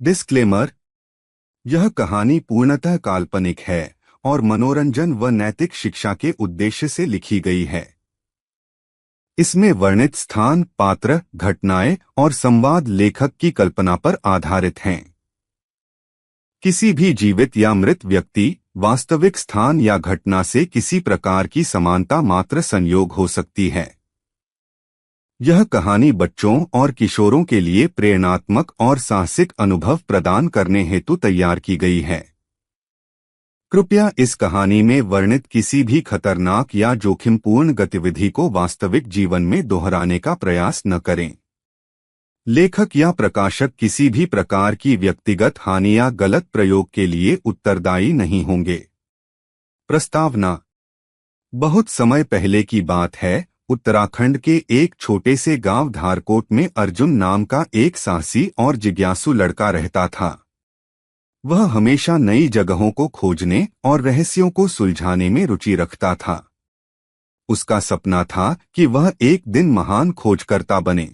Disclaimer. यह कहानी पूर्णतः काल्पनिक है और मनोरंजन व नैतिक शिक्षा के उद्देश्य से लिखी गई है। इसमें वर्णित स्थान, पात्र, घटनाएं और संवाद लेखक की कल्पना पर आधारित हैं। किसी भी जीवित या मृत व्यक्ति, वास्तविक स्थान या घटना से किसी प्रकार की समानता मात्र संयोग हो सकती है। यह कहानी बच्चों और किशोरों के लिए प्रेरणात्मक और साहसिक अनुभव प्रदान करने हेतु तैयार की गई है। कृपया इस कहानी में वर्णित किसी भी खतरनाक या जोखिमपूर्ण गतिविधि को वास्तविक जीवन में दोहराने का प्रयास न करें। लेखक या प्रकाशक किसी भी प्रकार की व्यक्तिगत हानि या गलत प्रयोग के लिए उत्तरदायी नहीं होंगे। प्रस्तावना। बहुत समय पहले की बात है, उत्तराखंड के एक छोटे से गांव धारकोट में अर्जुन नाम का एक साहसी और जिज्ञासु लड़का रहता था। वह हमेशा नई जगहों को खोजने और रहस्यों को सुलझाने में रुचि रखता था। उसका सपना था कि वह एक दिन महान खोजकर्ता बने।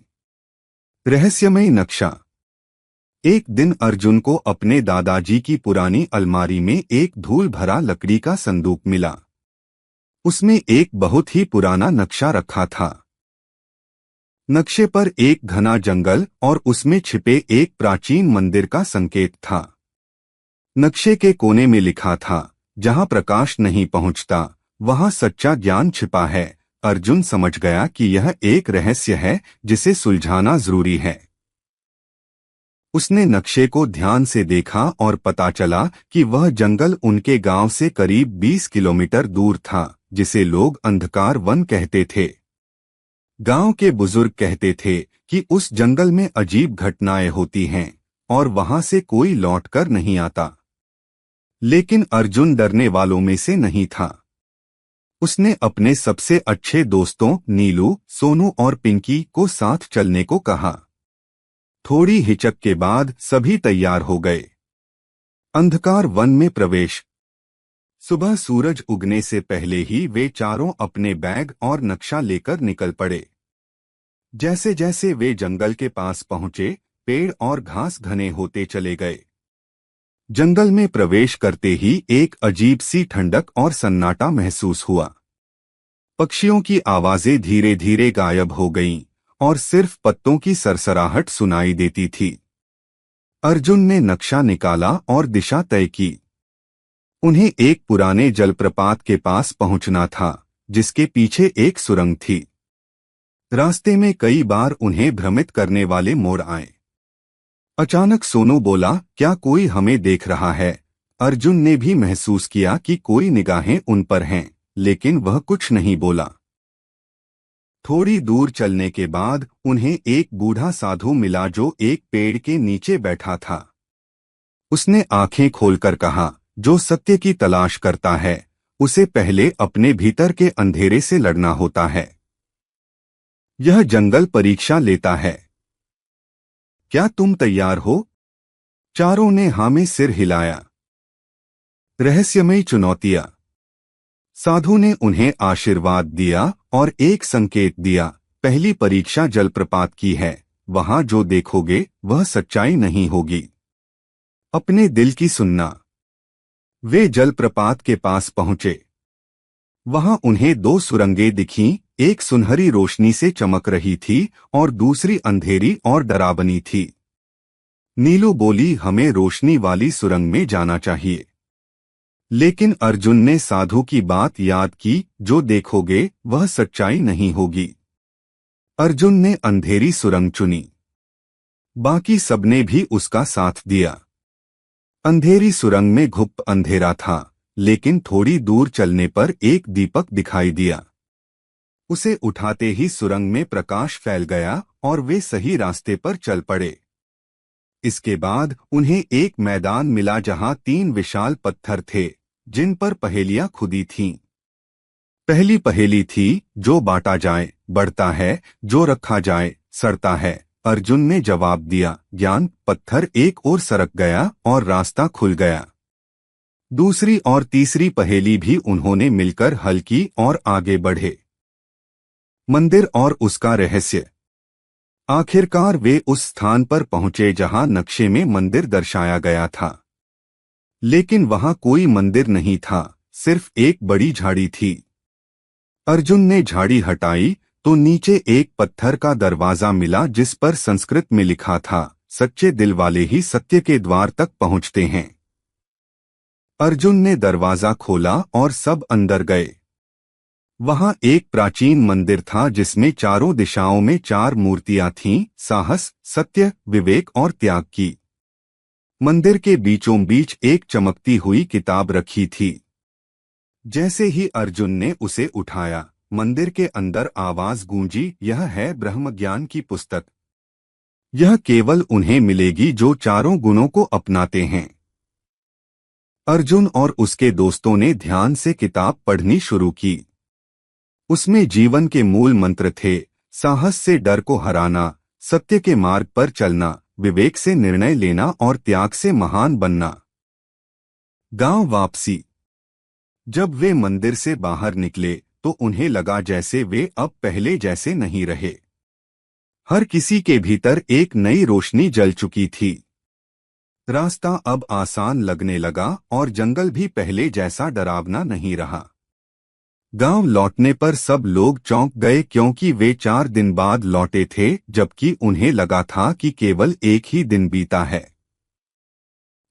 रहस्यमय नक्शा। एक दिन अर्जुन को अपने दादाजी की पुरानी अलमारी में एक धूल भरा लकड़ी का संदूक मिला। उसमें एक बहुत ही पुराना नक्शा रखा था। नक्शे पर एक घना जंगल और उसमें छिपे एक प्राचीन मंदिर का संकेत था। नक्शे के कोने में लिखा था, जहां प्रकाश नहीं पहुंचता, वहां सच्चा ज्ञान छिपा है। अर्जुन समझ गया कि यह एक रहस्य है जिसे सुलझाना जरूरी है। उसने नक्शे को ध्यान से देखा और पता चला कि वह जंगल उनके गांव से करीब 20 किलोमीटर दूर था, जिसे लोग अंधकार वन कहते थे। गांव के बुजुर्ग कहते थे कि उस जंगल में अजीब घटनाएं होती हैं और वहां से कोई लौटकर नहीं आता। लेकिन अर्जुन डरने वालों में से नहीं था। उसने अपने सबसे अच्छे दोस्तों नीलू, सोनू और पिंकी को साथ चलने को कहा। थोड़ी हिचक के बाद सभी तैयार हो गए। अंधकार वन में प्रवेश। सुबह सूरज उगने से पहले ही वे चारों अपने बैग और नक्शा लेकर निकल पड़े। जैसे जैसे वे जंगल के पास पहुंचे, पेड़ और घास घने होते चले गए। जंगल में प्रवेश करते ही एक अजीब सी ठंडक और सन्नाटा महसूस हुआ। पक्षियों की आवाजें धीरे धीरे गायब हो गईं और सिर्फ पत्तों की सरसराहट सुनाई देती थी। अर्जुन ने नक्शा निकाला और दिशा तय की। उन्हें एक पुराने जलप्रपात के पास पहुंचना था, जिसके पीछे एक सुरंग थी। रास्ते में कई बार उन्हें भ्रमित करने वाले मोड़ आए। अचानक सोनू बोला, क्या कोई हमें देख रहा है? अर्जुन ने भी महसूस किया कि कोई निगाहें उन पर हैं, लेकिन वह कुछ नहीं बोला। थोड़ी दूर चलने के बाद उन्हें एक बूढ़ा साधु मिला जो एक पेड़ के नीचे बैठा था। उसने आंखें खोलकर कहा, जो सत्य की तलाश करता है, उसे पहले अपने भीतर के अंधेरे से लड़ना होता है। यह जंगल परीक्षा लेता है। क्या तुम तैयार हो? चारों ने हाँ में सिर हिलाया। रहस्यमयी चुनौतियां। साधु ने उन्हें आशीर्वाद दिया और एक संकेत दिया, पहली परीक्षा जलप्रपात की है, वहां जो देखोगे वह सच्चाई नहीं होगी। अपने दिल की सुनना। वे जलप्रपात के पास पहुंचे। वहां उन्हें दो सुरंगें दिखीं, एक सुनहरी रोशनी से चमक रही थी और दूसरी अंधेरी और डरावनी थी। नीलू बोली, हमें रोशनी वाली सुरंग में जाना चाहिए। लेकिन अर्जुन ने साधु की बात याद की, जो देखोगे वह सच्चाई नहीं होगी। अर्जुन ने अंधेरी सुरंग चुनी। बाकी सबने भी उसका साथ दिया। अंधेरी सुरंग में घुप अंधेरा था, लेकिन थोड़ी दूर चलने पर एक दीपक दिखाई दिया। उसे उठाते ही सुरंग में प्रकाश फैल गया और वे सही रास्ते पर चल पड़े। इसके बाद उन्हें एक मैदान मिला जहां 3 विशाल पत्थर थे, जिन पर पहेलियां खुदी थीं। पहली पहेली थी, जो बांटा जाए बढ़ता है, जो रखा जाए सड़ता है। अर्जुन ने जवाब दिया, ज्ञान। पत्थर एक ओर सरक गया और रास्ता खुल गया। दूसरी और तीसरी पहेली भी उन्होंने मिलकर हल की और आगे बढ़े। मंदिर और उसका रहस्य। आखिरकार वे उस स्थान पर पहुंचे जहां नक्शे में मंदिर दर्शाया गया था, लेकिन वहां कोई मंदिर नहीं था, सिर्फ एक बड़ी झाड़ी थी। अर्जुन ने झाड़ी हटाई तो नीचे एक पत्थर का दरवाजा मिला जिस पर संस्कृत में लिखा था, सच्चे दिल वाले ही सत्य के द्वार तक पहुंचते हैं। अर्जुन ने दरवाजा खोला और सब अंदर गए। वहां एक प्राचीन मंदिर था जिसमें चारों दिशाओं में 4 मूर्तियां थीं, साहस, सत्य, विवेक और त्याग की। मंदिर के बीचों बीच एक चमकती हुई किताब रखी थी। जैसे ही अर्जुन ने उसे उठाया, मंदिर के अंदर आवाज गूंजी, यह है ब्रह्म ज्ञान की पुस्तक। यह केवल उन्हें मिलेगी जो चारों गुणों को अपनाते हैं। अर्जुन और उसके दोस्तों ने ध्यान से किताब पढ़नी शुरू की। उसमें जीवन के मूल मंत्र थे, साहस से डर को हराना, सत्य के मार्ग पर चलना, विवेक से निर्णय लेना और त्याग से महान बनना। गांव वापसी। जब वे मंदिर से बाहर निकले तो उन्हें लगा जैसे वे अब पहले जैसे नहीं रहे। हर किसी के भीतर एक नई रोशनी जल चुकी थी। रास्ता अब आसान लगने लगा और जंगल भी पहले जैसा डरावना नहीं रहा। गांव लौटने पर सब लोग चौंक गए क्योंकि वे 4 दिन बाद लौटे थे, जबकि उन्हें लगा था कि केवल एक ही दिन बीता है।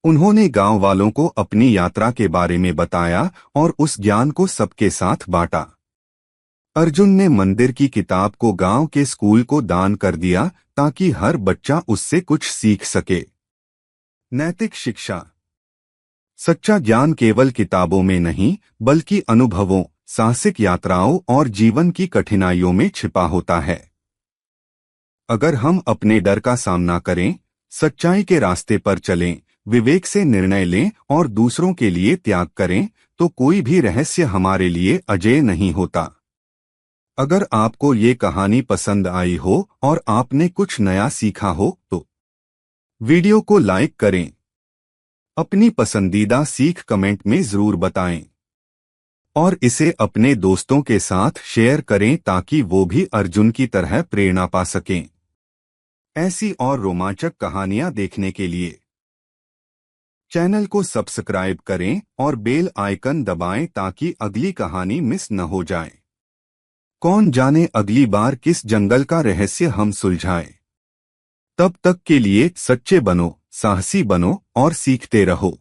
उन्होंने गांव वालों को अपनी यात्रा के बारे में बताया और उस ज्ञान को सबके साथ बांटा। अर्जुन ने मंदिर की किताब को गांव के स्कूल को दान कर दिया ताकि हर बच्चा उससे कुछ सीख सके। नैतिक शिक्षा। सच्चा ज्ञान केवल किताबों में नहीं, बल्कि अनुभवों, साहसिक यात्राओं और जीवन की कठिनाइयों में छिपा होता है। अगर हम अपने डर का सामना करें, सच्चाई के रास्ते पर चलें, विवेक से निर्णय लें और दूसरों के लिए त्याग करें, तो कोई भी रहस्य हमारे लिए अजेय नहीं होता। अगर आपको ये कहानी पसंद आई हो और आपने कुछ नया सीखा हो तो वीडियो को लाइक करें। अपनी पसंदीदा सीख कमेंट में जरूर बताएं और इसे अपने दोस्तों के साथ शेयर करें ताकि वो भी अर्जुन की तरह प्रेरणा पा सकें। ऐसी और रोमांचक कहानियां देखने के लिए चैनल को सब्सक्राइब करें और बेल आइकन दबाएं ताकि अगली कहानी मिस न हो जाए। कौन जाने अगली बार किस जंगल का रहस्य हम सुलझाएं। तब तक के लिए सच्चे बनो, साहसी बनो और सीखते रहो।